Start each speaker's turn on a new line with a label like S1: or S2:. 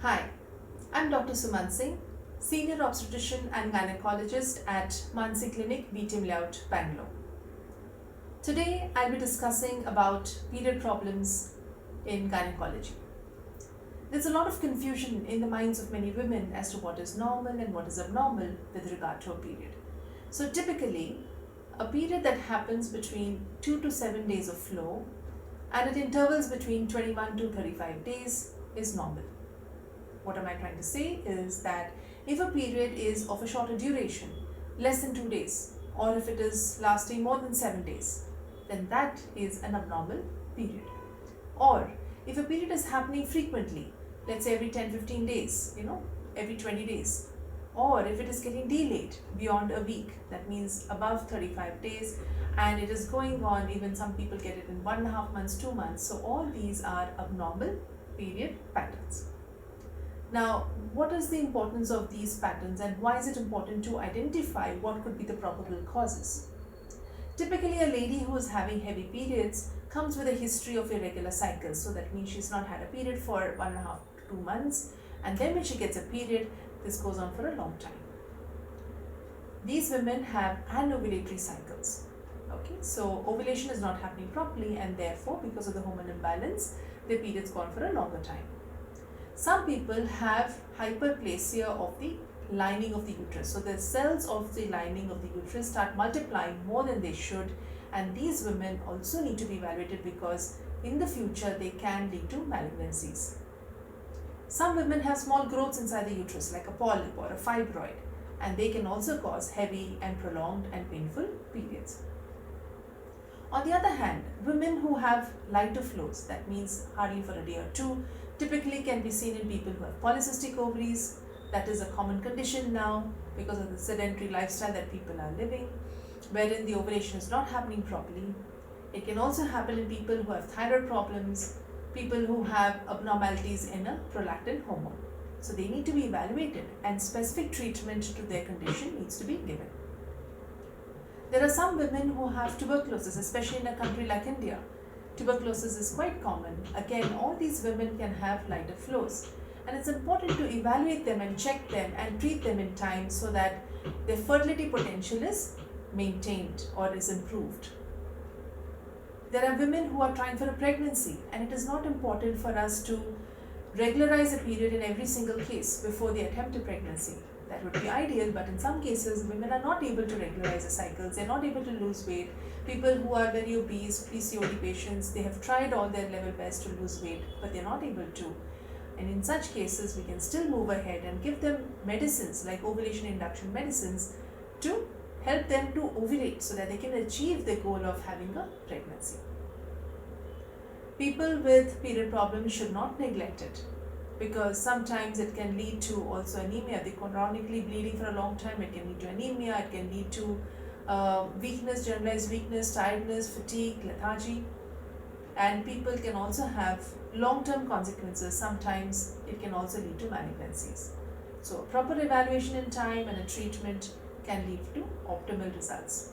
S1: Hi, I'm Dr Suman Singh, Senior Obstetrician and Gynecologist at Mansi Clinic, BTM Layout, Bangalore. Today, I'll be discussing about period problems in gynecology. There's a lot of confusion in the minds of many women as to what is normal and what is abnormal with regard to a period. So typically, a period that happens between 2 to 7 days of flow and at intervals between 21 to 35 days is normal. What am I trying to say is that if a period is of a shorter duration, less than 2 days, or if it is lasting more than 7 days, then that is an abnormal period. Or if a period is happening frequently, let's say every 10-15 days, every 20 days, or if it is getting delayed beyond a week, that means above 35 days, and it is going on, even some people get it in 1.5 months, 2 months. So all these are abnormal period patterns. Now, what is the importance of these patterns and why is it important to identify what could be the probable causes? Typically, a lady who is having heavy periods comes with a history of irregular cycles. So that means she's not had a period for 1.5 to 2 months, and then when she gets a period, this goes on for a long time. These women have anovulatory cycles. Okay, so ovulation is not happening properly, and therefore, because of the hormone imbalance, the periods go on for a longer time. Some people have hyperplasia of the lining of the uterus. So the cells of the lining of the uterus start multiplying more than they should, and these women also need to be evaluated because in the future they can lead to malignancies. Some women have small growths inside the uterus like a polyp or a fibroid, and they can also cause heavy and prolonged and painful periods. On the other hand, women who have lighter flows, that means hardly for a day or two, typically can be seen in people who have polycystic ovaries. That is a common condition now because of the sedentary lifestyle that people are living, wherein the ovulation is not happening properly. It can also happen in people who have thyroid problems, people who have abnormalities in a prolactin hormone. So they need to be evaluated and specific treatment to their condition needs to be given. There are some women who have tuberculosis, especially in a country like India. Tuberculosis is quite common. Again, all these women can have lighter flows, and it's important to evaluate them and check them and treat them in time so that their fertility potential is maintained or is improved. There are women who are trying for a pregnancy, and it is not important for us to regularize a period in every single case before they attempt a pregnancy. That would be ideal, but in some cases, women are not able to regularize the cycles, they're not able to lose weight. People who are very obese, PCOD patients, they have tried all their level best to lose weight, but they're not able to. And in such cases, we can still move ahead and give them medicines like ovulation induction medicines to help them to ovulate so that they can achieve the goal of having a pregnancy. People with period problems should not neglect it, because sometimes it can lead to also anemia. They chronically bleeding for a long time, it can lead to anemia, it can lead to weakness, generalized weakness, tiredness, fatigue, lethargy, and people can also have long-term consequences. Sometimes it can also lead to malignancies. So a proper evaluation in time and a treatment can lead to optimal results.